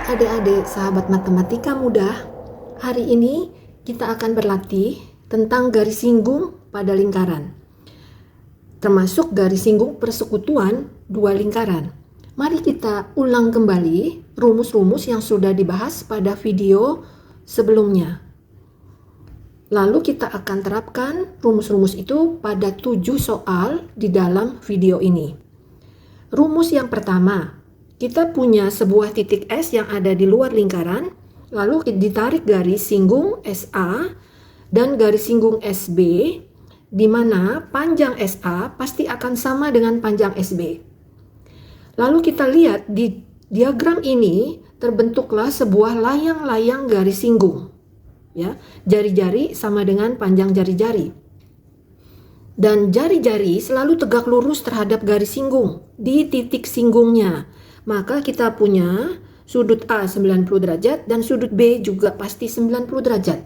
adik-adik sahabat matematika muda, hari ini kita akan berlatih tentang garis singgung pada lingkaran, termasuk garis singgung persekutuan dua lingkaran. Mari kita ulang kembali rumus-rumus yang sudah dibahas pada video sebelumnya. Lalu kita akan terapkan rumus-rumus itu pada 7 soal di dalam video ini. Rumus yang pertama, kita punya sebuah titik S yang ada di luar lingkaran, lalu ditarik garis singgung SA dan garis singgung SB, di mana panjang SA pasti akan sama dengan panjang SB. Lalu kita lihat di diagram ini terbentuklah sebuah layang-layang garis singgung. Ya, jari-jari sama dengan panjang jari-jari. Dan jari-jari selalu tegak lurus terhadap garis singgung di titik singgungnya. Maka kita punya sudut A 90 derajat dan sudut B juga pasti 90 derajat.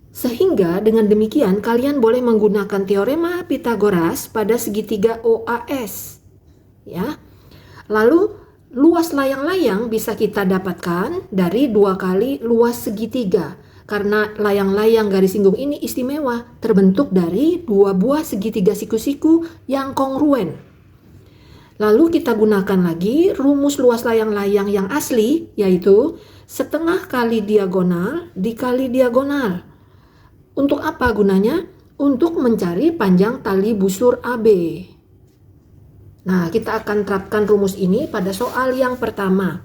Sehingga dengan demikian kalian boleh menggunakan teorema Pythagoras pada segitiga OAS. Ya. Lalu luas layang-layang bisa kita dapatkan dari 2 kali luas segitiga. Karena layang-layang garis singgung ini istimewa, terbentuk dari 2 buah segitiga siku-siku yang kongruen. Lalu kita gunakan lagi rumus luas layang-layang yang asli, yaitu setengah kali diagonal dikali diagonal. Untuk apa gunanya? Untuk mencari panjang tali busur AB. Nah, kita akan terapkan rumus ini pada soal yang pertama.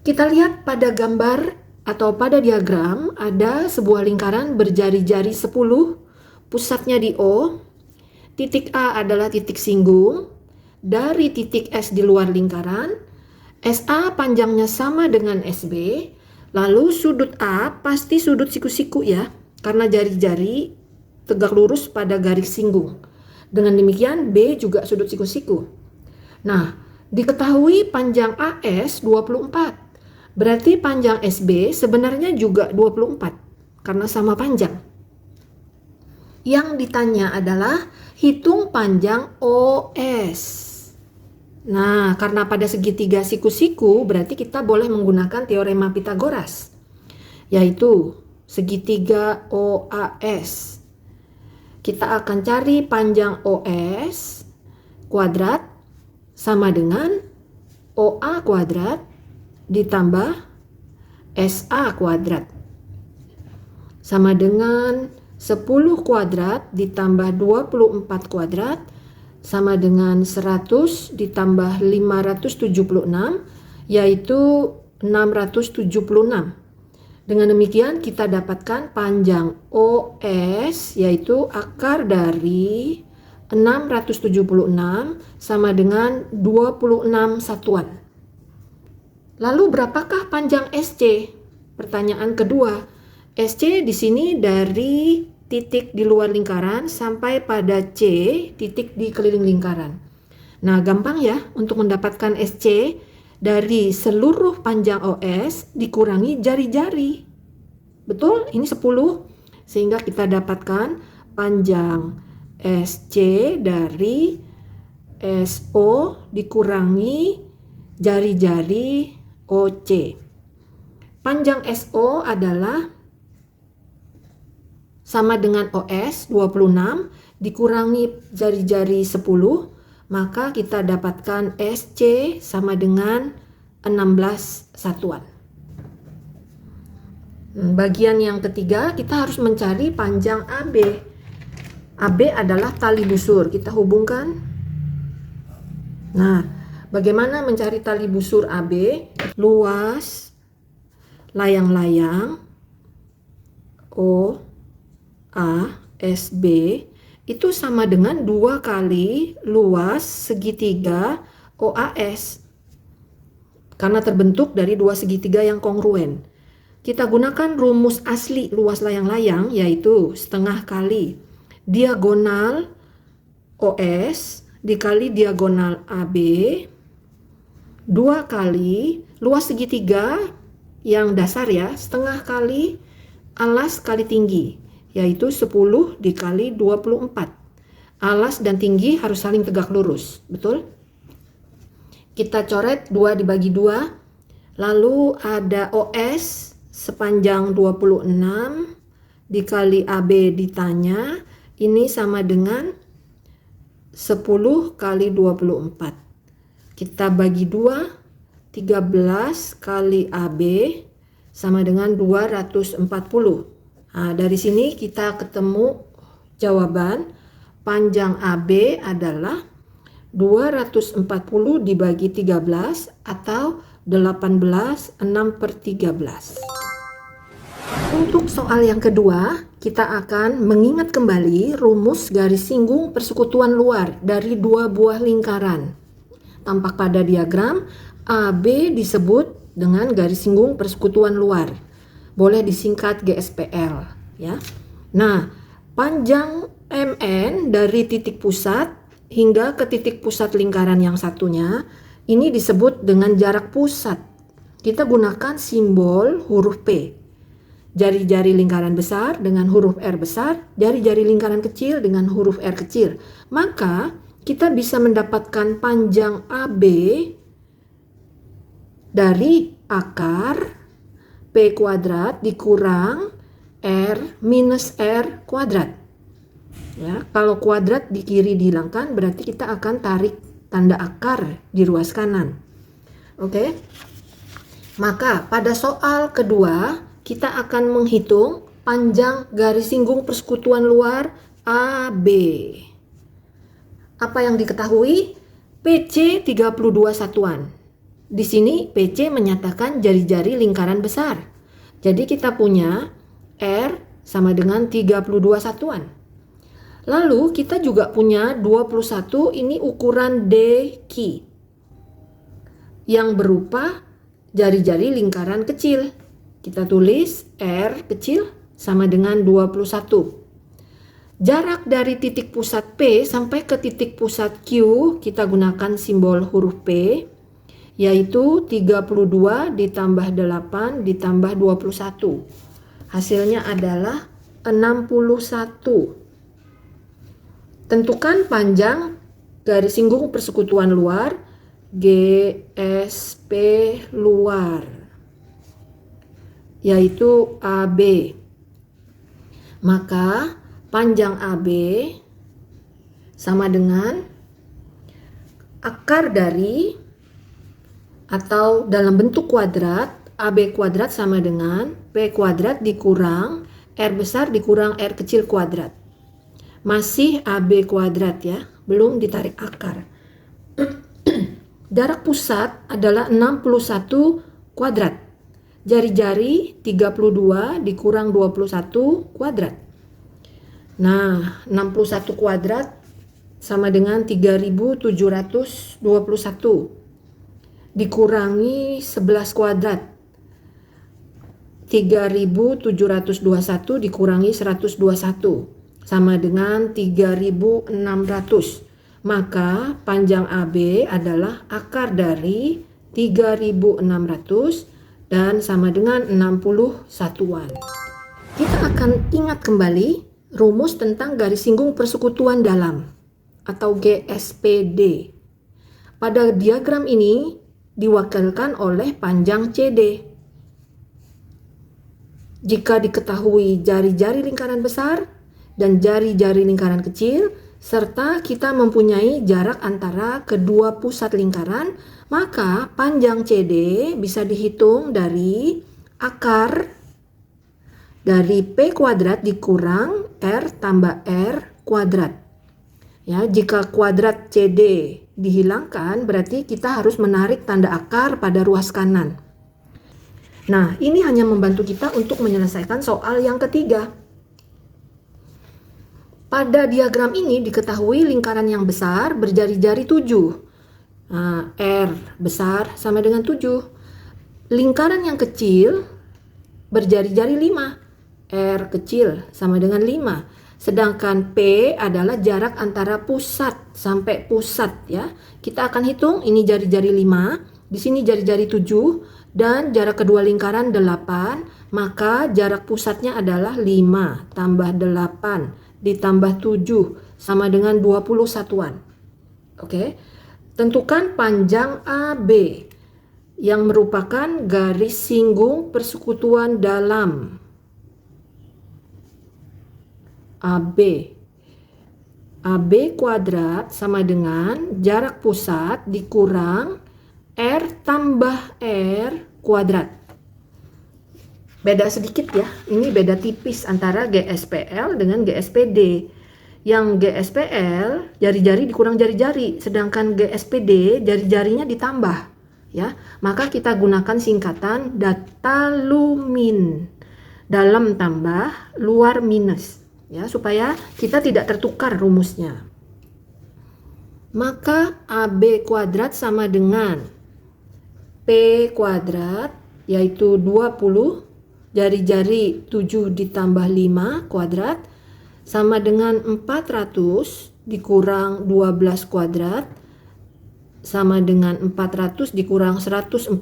Kita lihat pada gambar atau pada diagram ada sebuah lingkaran berjari-jari 10, pusatnya di O, titik A adalah titik singgung, dari titik S di luar lingkaran, SA panjangnya sama dengan SB, lalu sudut A pasti sudut siku-siku ya, karena jari-jari tegak lurus pada garis singgung. Dengan demikian B juga sudut siku-siku. Nah, diketahui panjang AS 24, berarti panjang SB sebenarnya juga 24, karena sama panjang. Yang ditanya adalah hitung panjang OS. Nah, karena pada segitiga siku-siku berarti kita boleh menggunakan teorema Pythagoras, yaitu segitiga OAS. Kita akan cari panjang OS kuadrat sama dengan OA kuadrat ditambah SA kuadrat sama dengan 10 kuadrat ditambah 24 kuadrat sama dengan 100 ditambah 576, yaitu 676. Dengan demikian kita dapatkan panjang OS, yaitu akar dari 676 sama dengan 26 satuan. Lalu berapakah panjang SC? Pertanyaan kedua. SC di sini dari titik di luar lingkaran sampai pada C, titik di keliling lingkaran. Nah, gampang ya untuk mendapatkan SC dari seluruh panjang OS dikurangi jari-jari. Betul? Ini 10. Sehingga kita dapatkan panjang SC dari SO dikurangi jari-jari OC. Panjang SO adalah sama dengan OS 26 dikurangi jari-jari 10, maka kita dapatkan SC sama dengan 16 satuan. Bagian yang ketiga, kita harus mencari panjang AB. AB adalah tali busur, kita hubungkan. Nah, bagaimana mencari tali busur AB? Luas layang-layang O A, SB itu sama dengan 2 kali luas segitiga OAS. Karena terbentuk dari 2 segitiga yang kongruen. Kita gunakan rumus asli luas layang-layang, yaitu setengah kali diagonal OS dikali diagonal AB 2 kali luas segitiga yang dasar ya, setengah kali alas kali tinggi, yaitu 10 dikali 24. Alas dan tinggi harus saling tegak lurus, betul? Kita coret 2 dibagi 2, Lalu ada OS sepanjang 26 dikali AB ditanya, ini sama dengan 10 kali 24. Kita bagi 2, 13 kali AB sama dengan 240. Nah, dari sini kita ketemu jawaban panjang AB adalah 240 dibagi 13 atau 18/6/13. Untuk soal yang kedua, kita akan mengingat kembali rumus garis singgung persekutuan luar dari dua buah lingkaran. Tampak pada diagram, AB disebut dengan garis singgung persekutuan luar. Boleh disingkat GSPL, ya. Nah, panjang MN dari titik pusat hingga ke titik pusat lingkaran yang satunya, ini disebut dengan jarak pusat. Kita gunakan simbol huruf P. Jari-jari lingkaran besar dengan huruf R besar, jari-jari lingkaran kecil dengan huruf R kecil. Maka kita bisa mendapatkan panjang AB dari akar P kuadrat dikurang R minus R kuadrat. Ya, kalau kuadrat di kiri dihilangkan, berarti kita akan tarik tanda akar di ruas kanan. Oke. Maka pada soal kedua, kita akan menghitung panjang garis singgung persekutuan luar AB. Apa yang diketahui? PC 32 satuan. Di sini PC menyatakan jari-jari lingkaran besar. Jadi kita punya R sama dengan 32 satuan. Lalu kita juga punya 21, ini ukuran DQ yang berupa jari-jari lingkaran kecil. Kita tulis R kecil sama dengan 21. Jarak dari titik pusat P sampai ke titik pusat Q kita gunakan simbol huruf P, yaitu 32 ditambah 8 ditambah 21. Hasilnya adalah 61. Tentukan panjang garis singgung persekutuan luar GSP luar, yaitu AB. Maka panjang AB sama dengan akar dari, atau dalam bentuk kuadrat, AB kuadrat sama dengan P kuadrat dikurang R besar dikurang R kecil kuadrat. Masih AB kuadrat ya, belum ditarik akar. Jarak pusat adalah 61 kuadrat. Jari-jari 32 dikurang 21 kuadrat. Nah, 61 kuadrat sama dengan 3721 dikurangi 11 kuadrat. 3721 dikurangi 121 sama dengan 3600. Maka panjang AB adalah akar dari 3600 dan sama dengan 60 satuan. Kita akan ingat kembali rumus tentang garis singgung persekutuan dalam atau GSPD. Pada diagram ini diwakilkan oleh panjang CD. Jika diketahui jari-jari lingkaran besar dan jari-jari lingkaran kecil, serta kita mempunyai jarak antara kedua pusat lingkaran, maka panjang CD bisa dihitung dari akar dari P kuadrat dikurang R tambah R kuadrat. Ya, jika kuadrat CD dihilangkan, berarti kita harus menarik tanda akar pada ruas kanan. Nah, ini hanya membantu kita untuk menyelesaikan soal yang ketiga. Pada diagram ini diketahui lingkaran yang besar berjari-jari 7. Nah, R besar sama dengan 7. Lingkaran yang kecil berjari-jari 5. R kecil sama dengan 5. Sedangkan P adalah jarak antara pusat sampai pusat ya. Kita akan hitung ini jari-jari 5, di sini jari-jari 7 dan jarak kedua lingkaran 8, maka jarak pusatnya adalah 5 tambah 8 ditambah 7 sama dengan 20 satuan. Oke. Tentukan panjang AB. yang merupakan garis singgung persekutuan dalam AB. AB kuadrat sama dengan jarak pusat dikurang R tambah R kuadrat. Beda sedikit ya, ini beda tipis antara GSPL dengan GSPD. Yang GSPL jari-jari dikurang jari-jari, sedangkan GSPD jari-jarinya ditambah ya. Maka kita gunakan singkatan datalumin, dalam tambah luar minus ya, supaya kita tidak tertukar rumusnya. Maka AB kuadrat sama dengan P kuadrat, yaitu 20 jari-jari 7 ditambah 5 kuadrat sama dengan 400 dikurang 12 kuadrat sama dengan 400 dikurang 144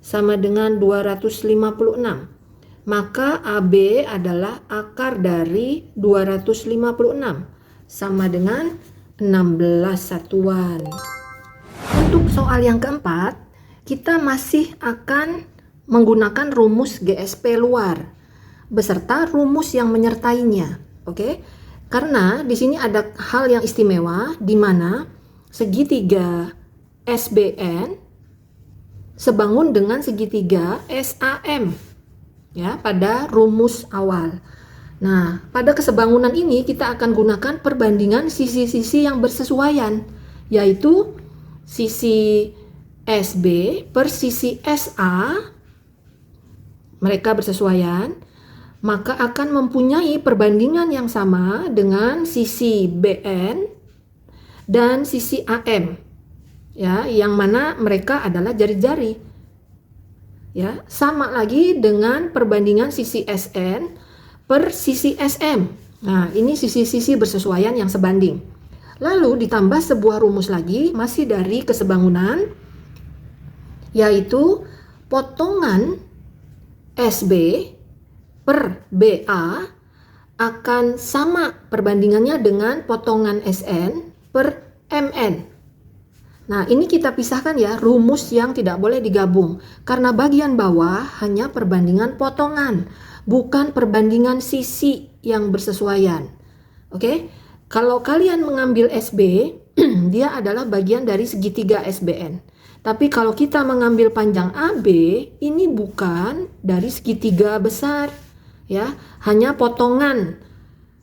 sama dengan 256. Maka AB adalah akar dari 256 sama dengan 16 satuan. Untuk soal yang keempat, kita masih akan menggunakan rumus GSP luar beserta rumus yang menyertainya. Oke? Karena di sini ada hal yang istimewa di mana segitiga SBN sebangun dengan segitiga SAM ya pada rumus awal. Nah, pada kesebangunan ini kita akan gunakan perbandingan sisi-sisi yang bersesuaian, yaitu sisi SB per sisi SA. Mereka bersesuaian, maka akan mempunyai perbandingan yang sama dengan sisi BN dan sisi AM ya, yang mana mereka adalah jari-jari ya. Sama lagi dengan perbandingan sisi SN per sisi SM. Nah, ini sisi-sisi bersesuaian yang sebanding. Lalu ditambah sebuah rumus lagi masih dari kesebangunan, yaitu potongan SB per BA akan sama perbandingannya dengan potongan SN per MN. Nah, ini kita pisahkan ya, rumus yang tidak boleh digabung. Karena bagian bawah hanya perbandingan potongan, bukan perbandingan sisi yang bersesuaian. Oke? Kalau kalian mengambil SB, dia adalah bagian dari segitiga SBN. Tapi kalau kita mengambil panjang AB, ini bukan dari segitiga besar, ya, hanya potongan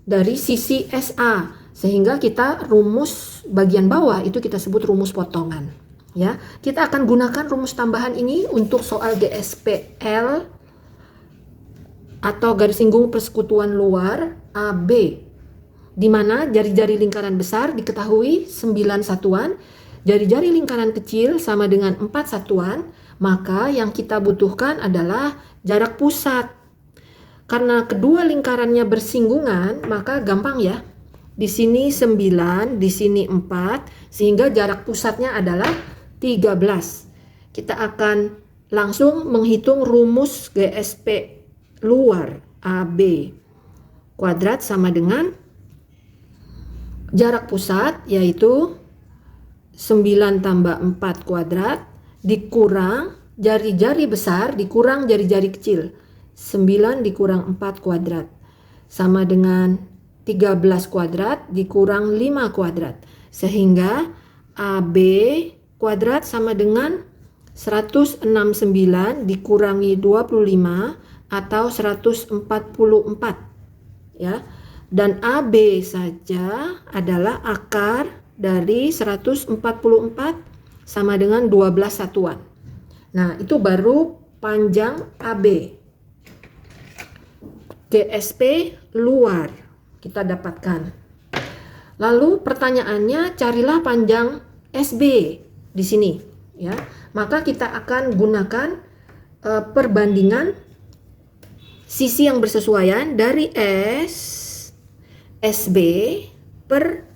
dari sisi SA, sehingga kita rumus bagian bawah itu kita sebut rumus potongan, ya. Kita akan gunakan rumus tambahan ini untuk soal GSPL atau garis singgung persekutuan luar AB, di mana jari-jari lingkaran besar diketahui 9 satuan. Jari-jari lingkaran kecil sama dengan 4 satuan, maka yang kita butuhkan adalah jarak pusat. Karena kedua lingkarannya bersinggungan, maka gampang ya. Di sini 9, di sini 4, sehingga jarak pusatnya adalah 13. Kita akan langsung menghitung rumus GSP luar AB. Kuadrat sama dengan jarak pusat, yaitu 9 tambah 4 kuadrat dikurang jari-jari besar dikurang jari-jari kecil. 9 dikurang 4 kuadrat sama dengan 13 kuadrat dikurang 5 kuadrat. Sehingga AB kuadrat sama dengan 169 dikurangi 25 atau 144. Ya. Dan AB saja adalah akar dari 144 sama dengan 12 satuan. Nah, itu baru panjang AB. GSP luar kita dapatkan. Lalu pertanyaannya, carilah panjang SB di sini, ya. Maka kita akan gunakan perbandingan sisi yang bersesuaian dari SB per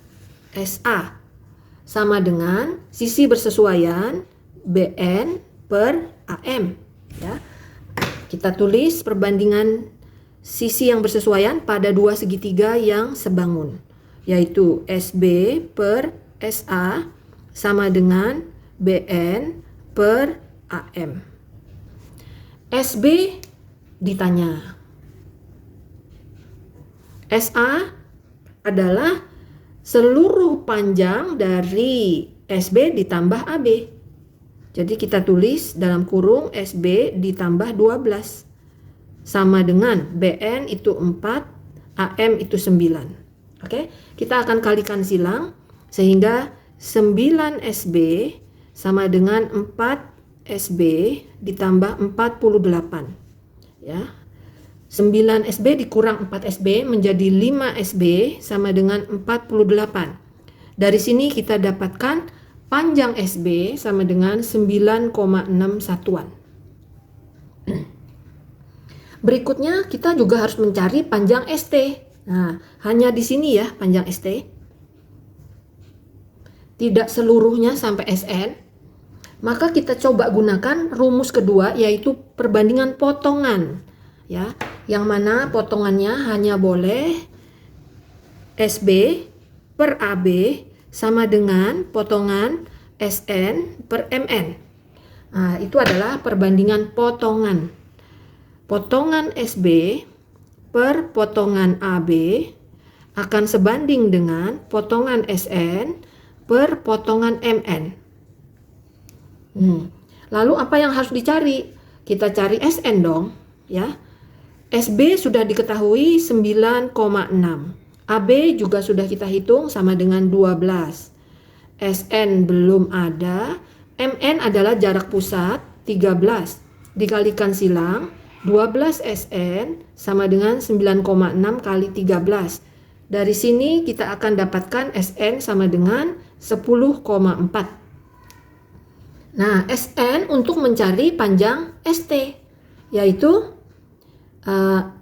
SA sama dengan sisi bersesuaian BN per AM, ya. Kita tulis perbandingan sisi yang bersesuaian pada dua segitiga yang sebangun, yaitu SB per SA sama dengan BN per AM. SB ditanya. SA adalah seluruh panjang dari SB ditambah AB. Jadi kita tulis dalam kurung SB ditambah 12. Sama dengan BN itu 4, AM itu 9. Oke, kita akan kalikan silang sehingga 9 SB sama dengan 4 SB ditambah 48. Ya. 9 SB dikurang 4 SB menjadi 5 SB sama dengan 48. Dari sini kita dapatkan panjang SB sama dengan 9,6 satuan. Berikutnya kita juga harus mencari panjang ST. Nah, hanya di sini ya panjang ST. Tidak seluruhnya sampai SN. Maka kita coba gunakan rumus kedua yaitu perbandingan potongan. Ya, yang mana potongannya hanya boleh SB per AB sama dengan potongan SN per MN. Nah, itu adalah perbandingan potongan. Potongan SB per potongan AB akan sebanding dengan potongan SN per potongan MN. Lalu apa yang harus dicari? Kita cari SN dong, ya. SB sudah diketahui 9,6. AB juga sudah kita hitung sama dengan 12. SN belum ada. MN adalah jarak pusat 13. Dikalikan silang 12 SN sama dengan 9,6 kali 13. Dari sini kita akan dapatkan SN sama dengan 10,4. Nah, SN untuk mencari panjang ST yaitu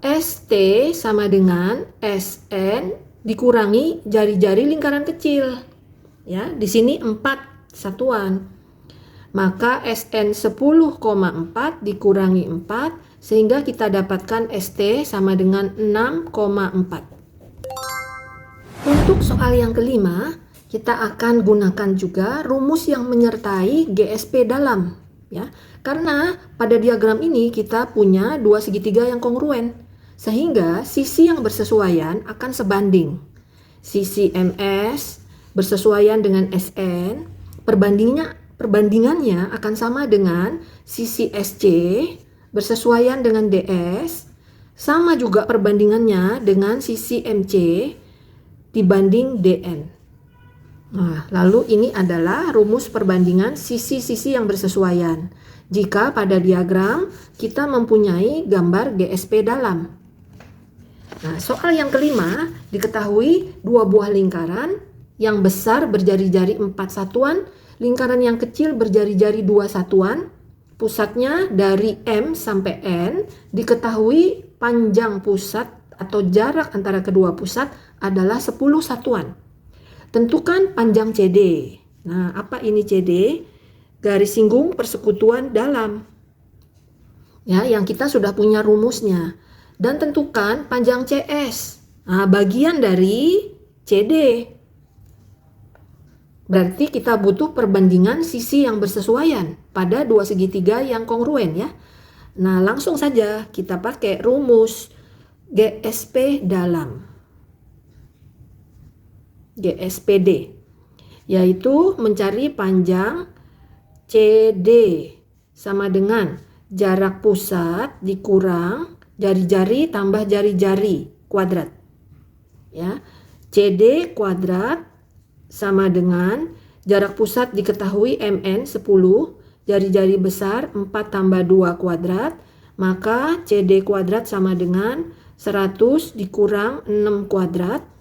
ST sama dengan SN dikurangi jari-jari lingkaran kecil. Ya, di sini 4 satuan. Maka SN 10,4 dikurangi 4 sehingga kita dapatkan ST sama dengan 6,4. Untuk soal yang kelima, kita akan gunakan juga rumus yang menyertai GSP dalam. Ya, karena pada diagram ini kita punya dua segitiga yang kongruen, sehingga sisi yang bersesuaian akan sebanding. Sisi MS bersesuaian dengan SN, perbandingannya akan sama dengan sisi SC bersesuaian dengan DS, sama juga perbandingannya dengan sisi MC dibanding DN. Nah, lalu ini adalah rumus perbandingan sisi-sisi yang bersesuaian. Jika pada diagram kita mempunyai gambar GSP dalam. Nah, soal yang kelima, diketahui dua buah lingkaran yang besar berjari-jari 4 satuan, lingkaran yang kecil berjari-jari 2 satuan, pusatnya dari M sampai N, diketahui panjang pusat atau jarak antara kedua pusat adalah 10 satuan. Tentukan panjang CD. Nah, apa ini CD? Garis singgung persekutuan dalam. Ya, yang kita sudah punya rumusnya. Dan tentukan panjang CS. Nah, bagian dari CD. Berarti kita butuh perbandingan sisi yang bersesuaian pada dua segitiga yang kongruen ya. Nah, langsung saja kita pakai rumus GSP dalam. GSPD, yaitu mencari panjang CD sama dengan jarak pusat dikurang jari-jari tambah jari-jari kuadrat. Ya, CD kuadrat sama dengan jarak pusat diketahui MN 10, jari-jari besar 4 tambah 2 kuadrat, maka CD kuadrat sama dengan 100 dikurang 6 kuadrat.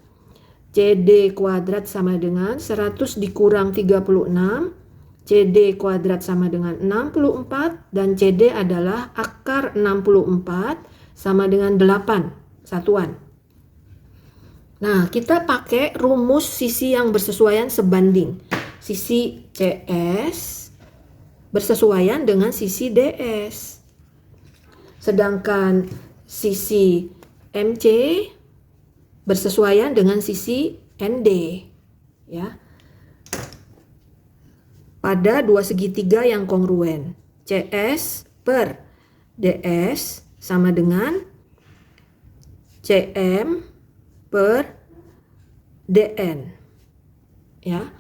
CD kuadrat sama dengan 100 dikurang 36, CD kuadrat sama dengan 64, dan CD adalah akar 64 sama dengan 8 satuan. Nah, kita pakai rumus sisi yang bersesuaian sebanding. Sisi CS bersesuaian dengan sisi DS. Sedangkan sisi MC bersesuaian dengan sisi ND, ya. Pada dua segitiga yang kongruen. CS per DS sama dengan CM per DN. Ya.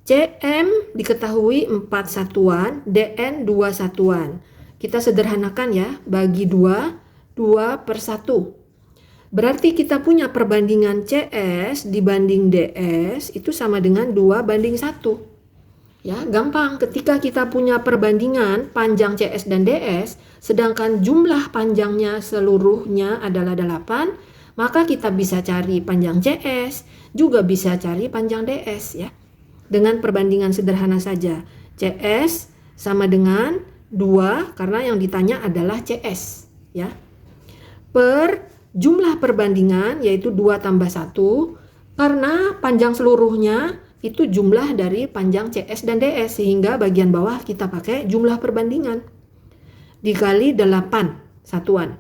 CM diketahui 4 satuan, DN 2 satuan. Kita sederhanakan ya, bagi 2, 2 per 1. Berarti kita punya perbandingan CS dibanding DS itu sama dengan 2 banding 1. Ya, gampang. Ketika kita punya perbandingan panjang CS dan DS, sedangkan jumlah panjangnya seluruhnya adalah 8, maka kita bisa cari panjang CS, juga bisa cari panjang DS ya. Dengan perbandingan sederhana saja. CS sama dengan 2 karena yang ditanya adalah CS ya. Per jumlah perbandingan yaitu 2 tambah 1 karena panjang seluruhnya itu jumlah dari panjang CS dan DS sehingga bagian bawah kita pakai jumlah perbandingan dikali 8 satuan.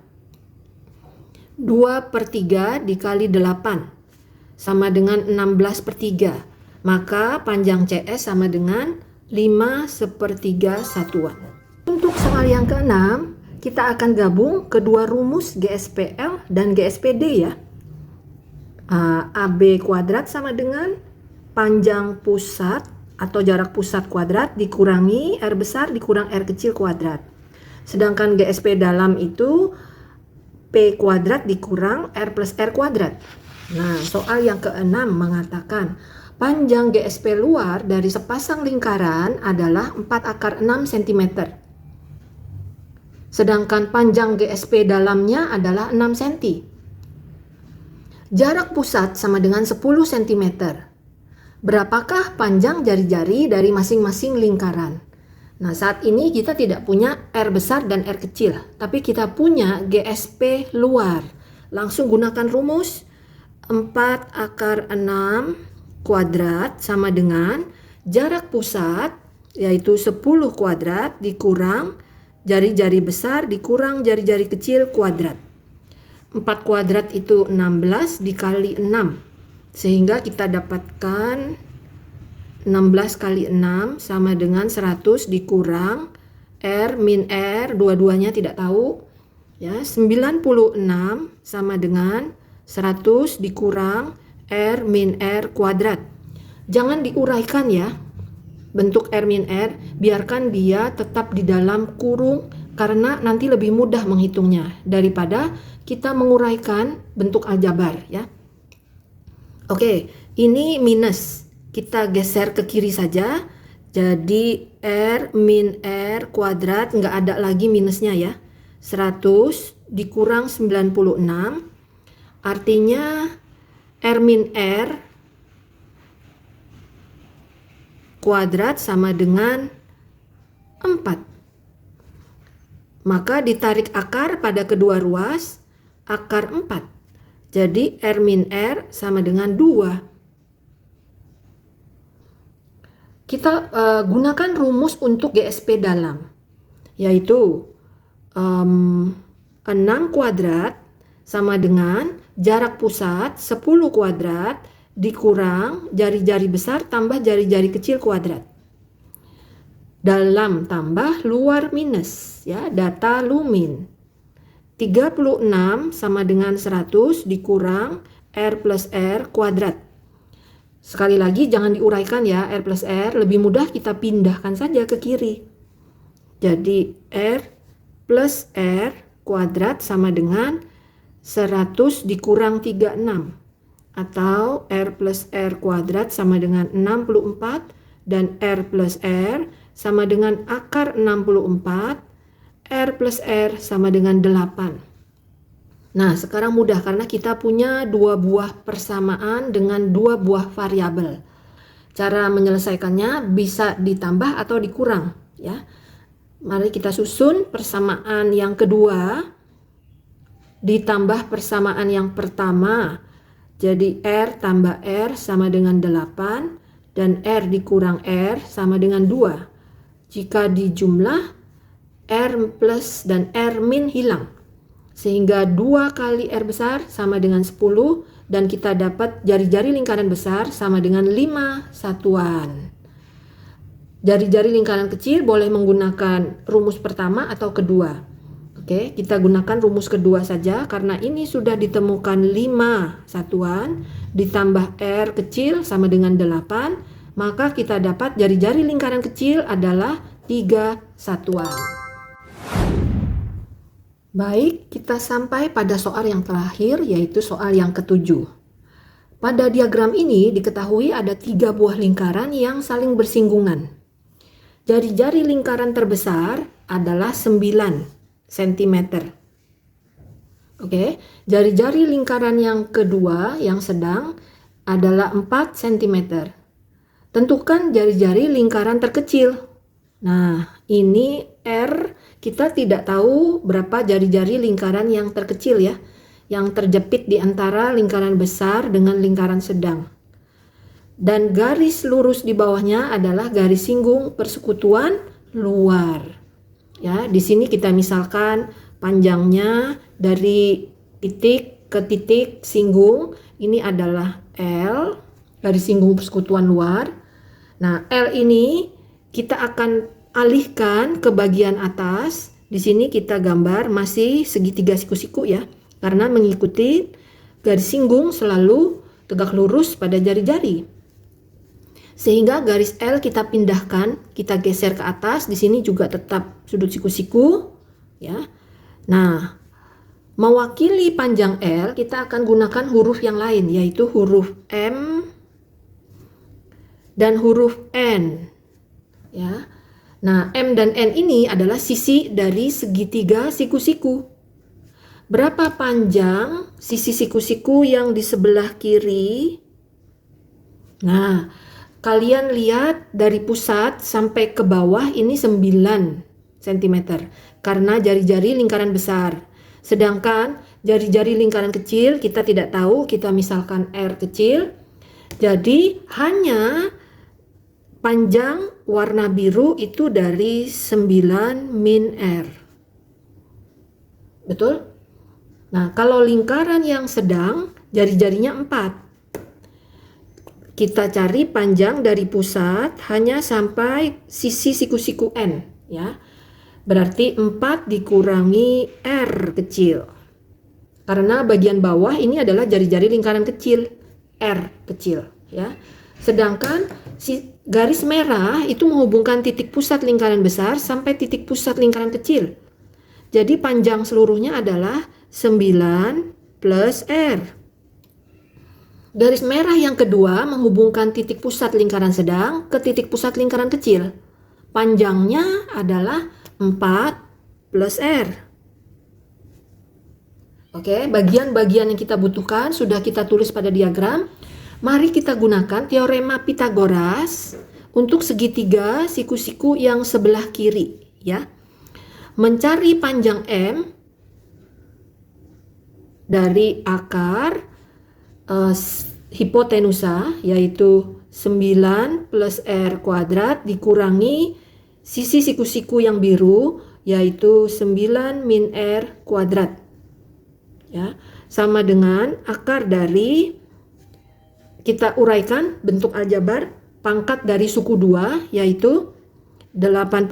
2 per 3 dikali 8 sama dengan 16 per 3. Maka panjang CS sama dengan 5/3 satuan. Untuk soal yang keenam, kita akan gabung kedua rumus GSPL dan GSPD ya. AB kuadrat sama dengan panjang pusat atau jarak pusat kuadrat dikurangi R besar dikurang R kecil kuadrat. Sedangkan GSP dalam itu P kuadrat dikurang R plus R kuadrat. Nah, soal yang keenam mengatakan panjang GSP luar dari sepasang lingkaran adalah 4/6 cm. Sedangkan panjang GSP dalamnya adalah 6 cm. Jarak pusat sama dengan 10 cm. Berapakah panjang jari-jari dari masing-masing lingkaran? Nah, saat ini kita tidak punya R besar dan R kecil, tapi kita punya GSP luar. Langsung gunakan rumus 4/6 kuadrat sama dengan jarak pusat yaitu 10 kuadrat dikurang jari-jari besar dikurang jari-jari kecil kuadrat. 4 kuadrat itu 16 dikali 6. Sehingga kita dapatkan 16 kali 6 sama dengan 100 dikurang R min R, dua-duanya tidak tahu. Ya, 96 sama dengan 100 dikurang R min R kuadrat. Jangan diuraikan ya. Bentuk R min R, biarkan dia tetap di dalam kurung karena nanti lebih mudah menghitungnya daripada kita menguraikan bentuk aljabar ya. Oke, ini minus. Kita geser ke kiri saja. Jadi R min R kuadrat nggak ada lagi minusnya ya. 100 dikurang 96 artinya R min R kuadrat sama dengan 4. Maka ditarik akar pada kedua ruas, akar 4. Jadi R min R sama dengan 2. Kita gunakan rumus untuk GSP dalam, yaitu 6 kuadrat sama dengan jarak pusat 10 kuadrat dikurang jari-jari besar tambah jari-jari kecil kuadrat. Dalam tambah luar minus ya, data lumin. 36 sama dengan 100 dikurang R plus R kuadrat. Sekali lagi jangan diuraikan ya, R plus R lebih mudah kita pindahkan saja ke kiri. Jadi R plus R kuadrat sama dengan 100 dikurang 36. Atau R plus R kuadrat sama dengan 64 dan R plus R sama dengan akar 64, R plus R sama dengan 8. Nah, sekarang mudah karena kita punya 2 buah persamaan dengan 2 buah variabel. Cara menyelesaikannya bisa ditambah atau dikurang ya. Mari kita susun persamaan yang kedua ditambah persamaan yang pertama. Jadi R tambah R sama dengan 8 dan R dikurang R sama dengan 2. Jika dijumlah R plus dan R min hilang. Sehingga 2 kali R besar sama dengan 10 dan kita dapat jari-jari lingkaran besar sama dengan 5 satuan. Jari-jari lingkaran kecil boleh menggunakan rumus pertama atau kedua. Oke, kita gunakan rumus kedua saja karena ini sudah ditemukan 5 satuan ditambah R kecil sama dengan 8, maka kita dapat jari-jari lingkaran kecil adalah 3 satuan. Baik, kita sampai pada soal yang terakhir, yaitu soal yang ketujuh. Pada diagram ini diketahui ada 3 buah lingkaran yang saling bersinggungan. Jari-jari lingkaran terbesar adalah 9 cm. Oke, jari-jari lingkaran yang kedua yang sedang adalah 4 cm. Tentukan jari-jari lingkaran terkecil. Nah, ini R, kita tidak tahu berapa jari-jari lingkaran yang terkecil ya, yang terjepit di antara lingkaran besar dengan lingkaran sedang. Dan garis lurus di bawahnya adalah garis singgung persekutuan luar. Ya, di sini kita misalkan panjangnya dari titik ke titik singgung, ini adalah L, garis singgung persekutuan luar. Nah, L ini kita akan alihkan ke bagian atas. Di sini kita gambar masih segitiga siku-siku ya, karena mengikuti garis singgung selalu tegak lurus pada jari-jari. Sehingga garis L kita pindahkan, kita geser ke atas. Di sini juga tetap sudut siku-siku ya. Nah, mewakili panjang L kita akan gunakan huruf yang lain, yaitu huruf M dan huruf N ya. Nah, M dan N ini adalah sisi dari segitiga siku-siku. Berapa panjang sisi siku-siku yang di sebelah kiri? Nah, kalian lihat dari pusat sampai ke bawah ini 9 cm karena jari-jari lingkaran besar. Sedangkan jari-jari lingkaran kecil kita tidak tahu, kita misalkan R kecil. Jadi hanya panjang warna biru itu dari 9 min R. Betul? Nah, kalau lingkaran yang sedang, jari-jarinya 4. Kita cari panjang dari pusat hanya sampai sisi siku-siku N. Ya. Berarti 4 dikurangi R kecil. Karena bagian bawah ini adalah jari-jari lingkaran kecil, R kecil. Ya. Sedangkan garis merah itu menghubungkan titik pusat lingkaran besar sampai titik pusat lingkaran kecil. Jadi panjang seluruhnya adalah 9 plus R. Garis merah yang kedua menghubungkan titik pusat lingkaran sedang ke titik pusat lingkaran kecil. Panjangnya adalah 4 plus R. Oke, bagian-bagian yang kita butuhkan sudah kita tulis pada diagram. Mari kita gunakan teorema Pythagoras untuk segitiga siku-siku yang sebelah kiri ya. Mencari panjang M dari akar hipotenusa, yaitu 9 plus R kuadrat dikurangi sisi siku-siku yang biru, yaitu 9 min R kuadrat ya, sama dengan akar dari, kita uraikan bentuk aljabar, pangkat dari suku 2 yaitu 81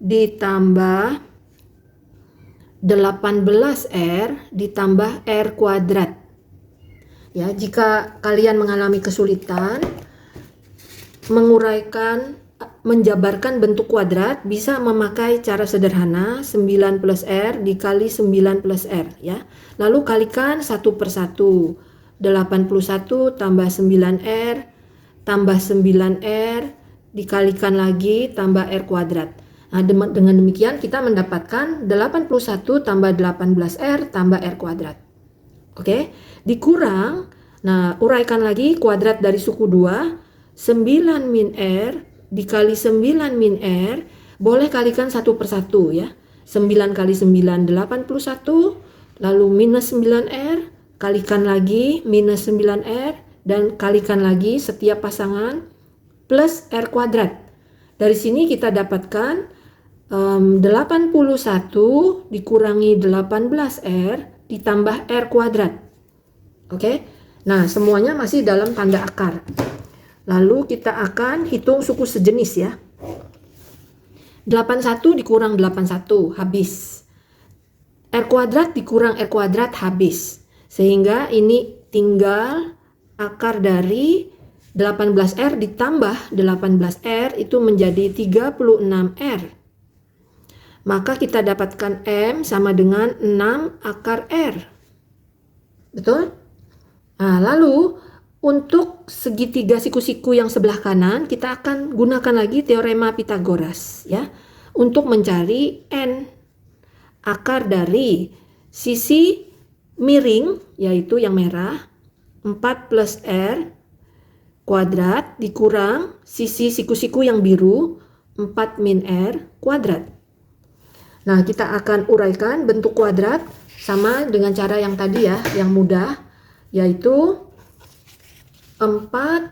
ditambah 18R ditambah R kuadrat. Ya, jika kalian mengalami kesulitan menguraikan, menjabarkan bentuk kuadrat, bisa memakai cara sederhana 9 plus R dikali 9 plus R ya. Lalu kalikan satu per satu. 81 tambah 9R tambah 9R dikalikan lagi tambah R kuadrat. Nah, dengan demikian kita mendapatkan 81 tambah 18R tambah R kuadrat. Oke, dikurang. Nah, uraikan lagi kuadrat dari suku 2. 9 min R dikali 9 min R. Boleh kalikan satu per satu ya. 9 kali 9, 81. Lalu minus 9R. Kalikan lagi minus 9R. Dan kalikan lagi setiap pasangan plus R kuadrat. Dari sini kita dapatkan 81 dikurangi 18R ditambah R kuadrat. Oke, nah semuanya masih dalam tanda akar. Lalu kita akan hitung suku sejenis ya. 81 dikurang 81 habis. R kuadrat dikurang R kuadrat habis. Sehingga ini tinggal akar dari 18R ditambah 18R itu menjadi 36R. Maka kita dapatkan M sama dengan 6 akar R. Betul? Nah, lalu untuk segitiga siku-siku yang sebelah kanan, kita akan gunakan lagi teorema Pythagoras ya, untuk mencari N. Akar dari sisi miring, yaitu yang merah, 4 plus R kuadrat dikurang sisi siku-siku yang biru, 4 min R kuadrat. Nah, kita akan uraikan bentuk kuadrat sama dengan cara yang tadi ya, yang mudah, yaitu 4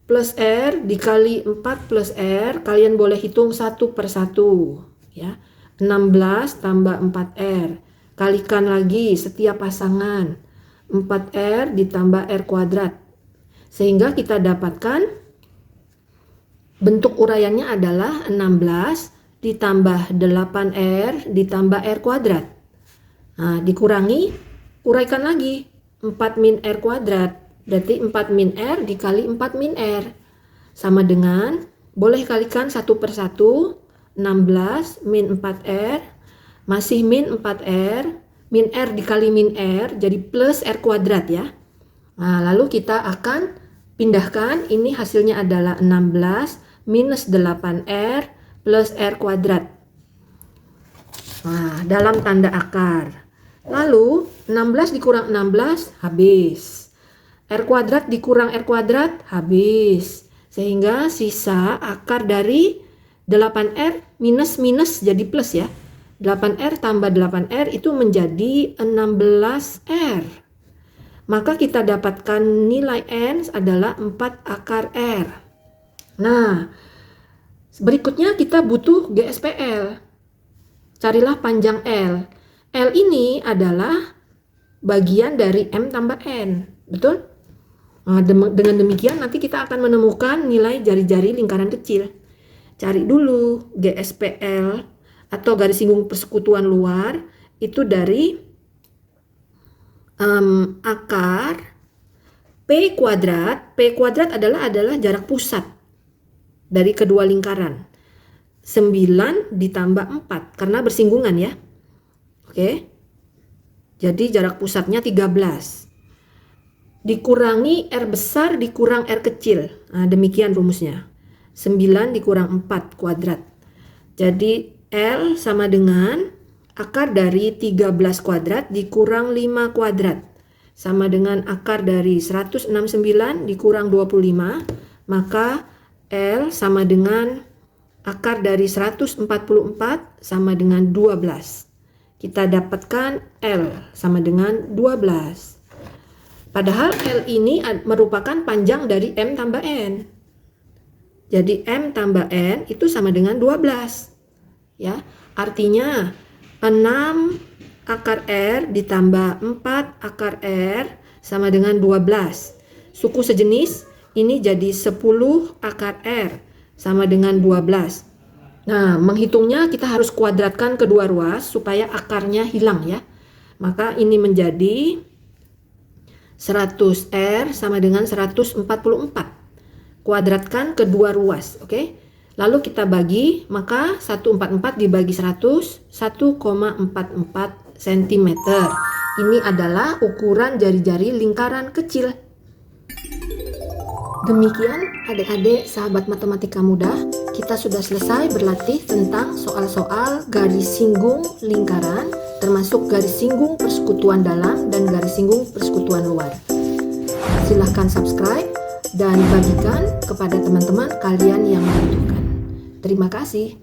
plus R dikali 4 plus R, kalian boleh hitung satu per satu ya. 16 tambah 4R, kalikan lagi setiap pasangan, 4R ditambah R kuadrat, sehingga kita dapatkan bentuk uraiannya adalah 16 ditambah 8R ditambah R kuadrat. Nah, dikurangi, uraikan lagi 4 min R kuadrat, berarti 4 min R dikali 4 min R sama dengan, boleh kalikan satu per satu, 16 min 4R masih min 4R, min R dikali min R jadi plus R kuadrat ya. Nah, lalu kita akan pindahkan, ini hasilnya adalah 16 minus 8R plus R kuadrat. Nah, dalam tanda akar. Lalu 16 dikurang 16 habis. R kuadrat dikurang R kuadrat habis. Sehingga sisa akar dari 8R minus minus jadi plus ya. 8R tambah 8R itu menjadi 16R. Maka kita dapatkan nilai N adalah 4 akar R. Nah, berikutnya kita butuh GSPL. Carilah panjang L. L ini adalah bagian dari M tambah N. Betul? Nah, dengan demikian nanti kita akan menemukan nilai jari-jari lingkaran kecil. Cari dulu GSPL atau garis singgung persekutuan luar itu dari akar P kuadrat. P kuadrat adalah jarak pusat dari kedua lingkaran. 9 ditambah 4 karena bersinggungan ya. Oke. Jadi jarak pusatnya 13. Dikurangi R besar dikurang R kecil. Nah, demikian rumusnya. 9 dikurang 4 kuadrat. Jadi L sama dengan akar dari 13 kuadrat dikurang 5 kuadrat. Sama dengan akar dari 169 dikurang 25. Maka L sama dengan akar dari 144 sama dengan 12. Kita dapatkan L sama dengan 12. Padahal L ini merupakan panjang dari M tambah N. Jadi M tambah N itu sama dengan 12. Ya, artinya 6 akar R ditambah 4 akar R sama dengan 12. Suku sejenis ini jadi 10 akar R sama dengan 12. Nah, menghitungnya kita harus kuadratkan kedua ruas supaya akarnya hilang ya. Maka ini menjadi 100R sama dengan 144. Kuadratkan kedua ruas, oke? Lalu kita bagi, maka 144 dibagi 100, 1,44 cm. Ini adalah ukuran jari-jari lingkaran kecil. Demikian adik-adik sahabat matematika mudah, kita sudah selesai berlatih tentang soal-soal garis singgung lingkaran, termasuk garis singgung persekutuan dalam dan garis singgung persekutuan luar. Silahkan subscribe dan bagikan kepada teman-teman kalian yang membutuhkan. Terima kasih.